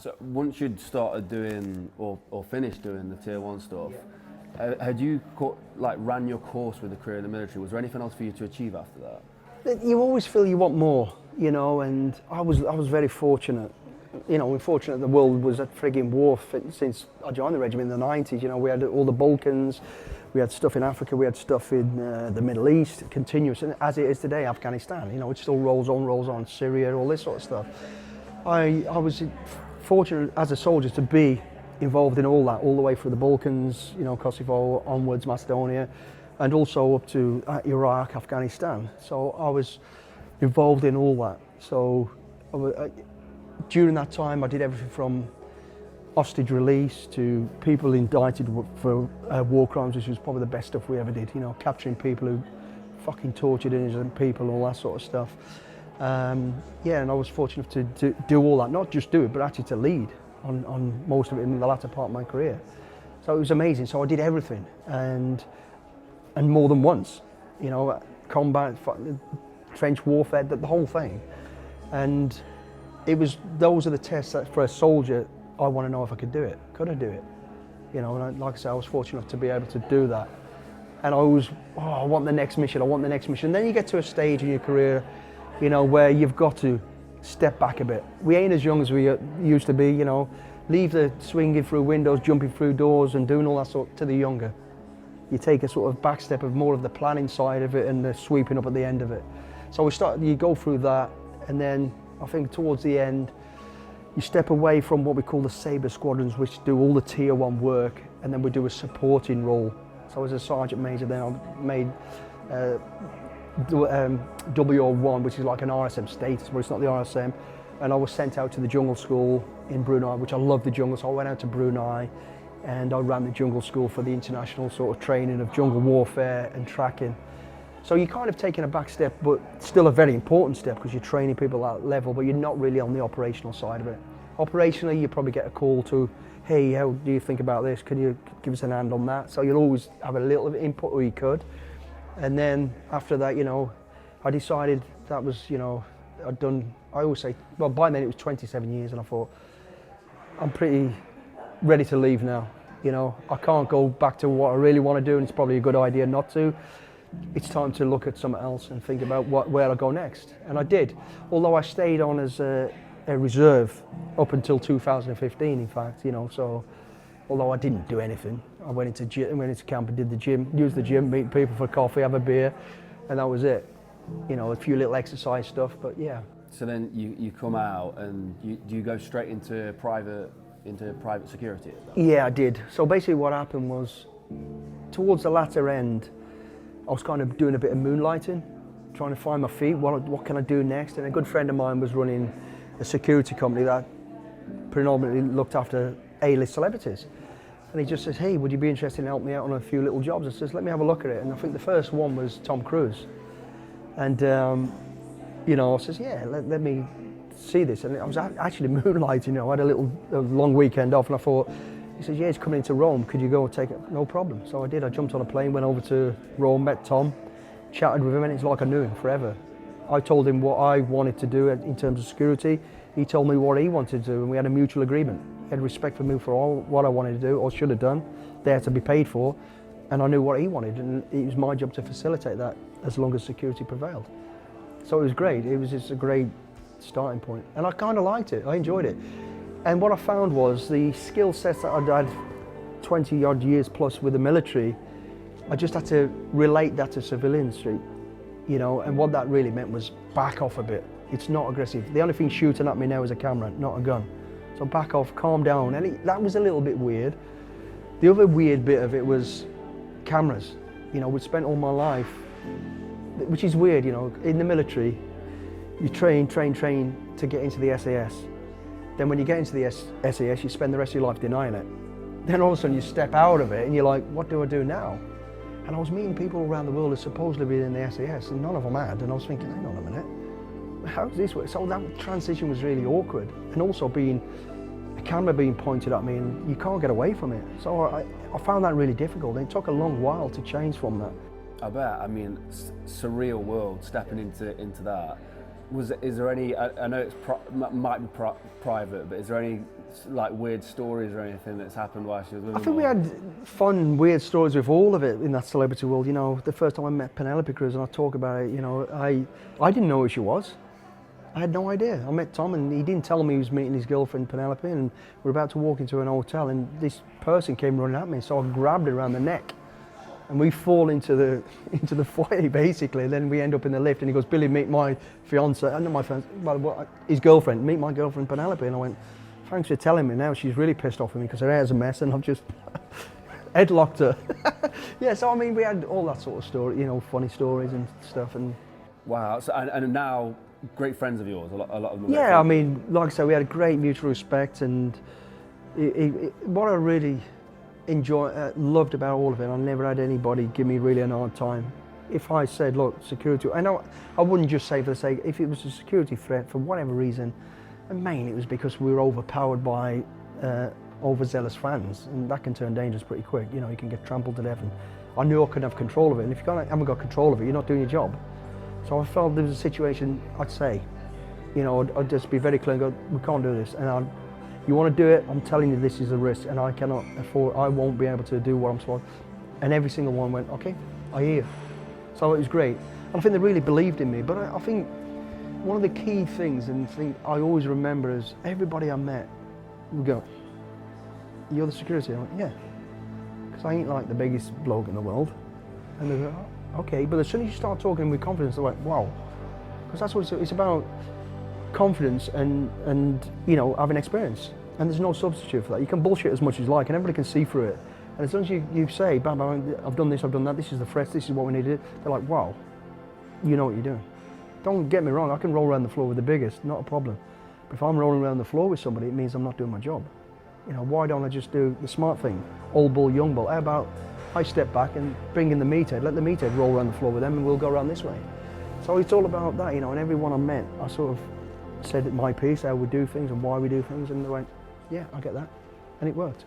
So once you'd started doing or finished doing the Tier 1 stuff, had you ran your course with a career in the military? Was there anything else for you to achieve after that? You always feel you want more, you know, and I was very fortunate. You know, unfortunate the world was at frigging war since I joined the regiment in the 90s. You know, we had all the Balkans, we had stuff in Africa, we had stuff in the Middle East, continuous, and as it is today, Afghanistan. You know, it still rolls on, Syria, all this sort of stuff. I was fortunate as a soldier to be involved in all that, all the way through the Balkans, you know, Kosovo, onwards, Macedonia, and also up to Iraq, Afghanistan. So I was involved in all that. So during that time, I did everything from hostage release to people indicted for war crimes, which was probably the best stuff we ever did. You know, capturing people who fucking tortured innocent people, all that sort of stuff. Yeah, and I was fortunate to do all that, not just do it, but actually to lead on most of it in the latter part of my career. So it was amazing. So I did everything, and more than once, you know, combat, trench warfare, the whole thing. And those are the tests that for a soldier, I want to know if I could do it. Could I do it? You know, and like I said, I was fortunate enough to be able to do that. And I always, I want the next mission, I want the next mission. And then you get to a stage in your career, you know, where you've got to step back a bit. We ain't as young as we used to be, you know. Leave the swinging through windows, jumping through doors and doing all that sort to the younger. You take a sort of back step of more of the planning side of it and the sweeping up at the end of it. So you go through that, and then I think towards the end, you step away from what we call the Sabre squadrons, which do all the Tier 1 work, and then we do a supporting role. So as a Sergeant Major then I made WO1, which is like an RSM status, but it's not the RSM. And I was sent out to the jungle school in Brunei, which I love the jungle, so I went out to Brunei and I ran the jungle school for the international sort of training of jungle warfare and tracking. So you're kind of taking a back step, but still a very important step because you're training people at that level, but you're not really on the operational side of it. Operationally, you probably get a call to, hey, how do you think about this? Can you give us an hand on that? So you'll always have a little bit of input where you could. And then after that, you know, I decided that was, you know, I always say, well, by then it was 27 years, and I thought, I'm pretty ready to leave now. You know, I can't go back to what I really want to do, and it's probably a good idea not to. It's time to look at something else and think about where I go next. And I did, although I stayed on as a reserve up until 2015, in fact, you know, so although I didn't do anything, I went into camp and did the gym, used the gym, meet people for coffee, have a beer, and that was it. You know, a few little exercise stuff, but yeah. So then you come out and do you go straight into private security? Yeah, I did. So basically what happened was, towards the latter end, I was kind of doing a bit of moonlighting, trying to find my feet, what can I do next? And a good friend of mine was running a security company that predominantly looked after A-list celebrities. And he just says, hey, would you be interested in helping me out on a few little jobs? I says, let me have a look at it. And I think the first one was Tom Cruise. And, you know, I says, yeah, let me see this. And I was actually moonlighting, you know, I had a long weekend off, and I thought, he says, yeah, he's coming into Rome, could you go and take it? No problem. So I did, I jumped on a plane, went over to Rome, met Tom, chatted with him, and it's like I knew him forever. I told him what I wanted to do in terms of security, he told me what he wanted to do, and we had a mutual agreement. He had respect for me for all what I wanted to do, or should have done, there to be paid for, and I knew what he wanted, and it was my job to facilitate that as long as security prevailed. So it was great, it was just a great starting point, and I kind of liked it, I enjoyed it. And what I found was the skill sets that I'd had 20 odd years plus with the military, I just had to relate that to civilian street, you know, and what that really meant was back off a bit. It's not aggressive. The only thing shooting at me now is a camera, not a gun. So back off, calm down, and that was a little bit weird. The other weird bit of it was cameras. You know, we'd spent all my life, which is weird, you know, in the military, you train to get into the SAS. Then when you get into the SAS, you spend the rest of your life denying it. Then all of a sudden you step out of it and you're like, what do I do now? And I was meeting people around the world who supposedly been in the SAS, and none of them had, and I was thinking, hang on a minute, how does this work? So that transition was really awkward. And also a camera being pointed at me, and you can't get away from it. So I found that really difficult, and it took a long while to change from that. I bet, I mean, surreal world, stepping into that. Is there any? I know it's might be private, but is there any like weird stories or anything that's happened while she was with him? I think we had fun, weird stories with all of it in that celebrity world. You know, the first time I met Penelope Cruz and I talk about it, you know, I didn't know who she was. I had no idea. I met Tom and he didn't tell me he was meeting his girlfriend Penelope, and we're about to walk into an hotel and this person came running at me, so I grabbed her around the neck and we fall into the foyer basically. Then we end up in the lift and he goes, "Billy, meet my fiance," and not my fiance, well, his girlfriend, "Meet my girlfriend Penelope." And I went, "Thanks for telling me." Now she's really pissed off with me because her hair's a mess and I've just headlocked her. Yeah, so I mean, we had all that sort of story, you know, funny stories and stuff. And wow, so, and now great friends of yours, a lot of them. Yeah, I mean, like I said, we had a great mutual respect, and what I really loved about all of it, I never had anybody give me really an hard time. If I said, look, security, I wouldn't just say for the sake, if it was a security threat for whatever reason, and mainly it was because we were overpowered by overzealous fans, and that can turn dangerous pretty quick. You know, you can get trampled to death, and I knew I couldn't have control of it, and if you haven't got control of it, you're not doing your job. So I felt there was a situation, I'd say, you know, I'd just be very clear and go, "We can't do this, and you want to do it, I'm telling you this is a risk, and I cannot afford, I won't be able to do what I'm supposed to." And every single one went, "Okay, I hear you." So it was great. And I think they really believed in me, but I think one of the key things, and thing I always remember, is everybody I met would go, "You're the security?" I went, "Yeah." Because I ain't like the biggest bloke in the world. And they go, "Oh, okay." But as soon as you start talking with confidence, they're like, "Wow." Because that's what it's about, confidence and you know, having experience. And there's no substitute for that. You can bullshit as much as you like and everybody can see through it. And as long as you say, "Bam, bam, I've done this, I've done that, this is the threat, this is what we need to do," they're like, "Wow, you know what you're doing." Don't get me wrong, I can roll around the floor with the biggest, not a problem. But if I'm rolling around the floor with somebody, it means I'm not doing my job. You know, why don't I just do the smart thing? Old bull, young bull. How about I step back and bring in the meathead, let the meathead roll around the floor with them and we'll go around this way. So it's all about that, you know, and everyone I met, I sort of said my piece, how we do things and why we do things, and they went, "Yeah, I get that." And it worked.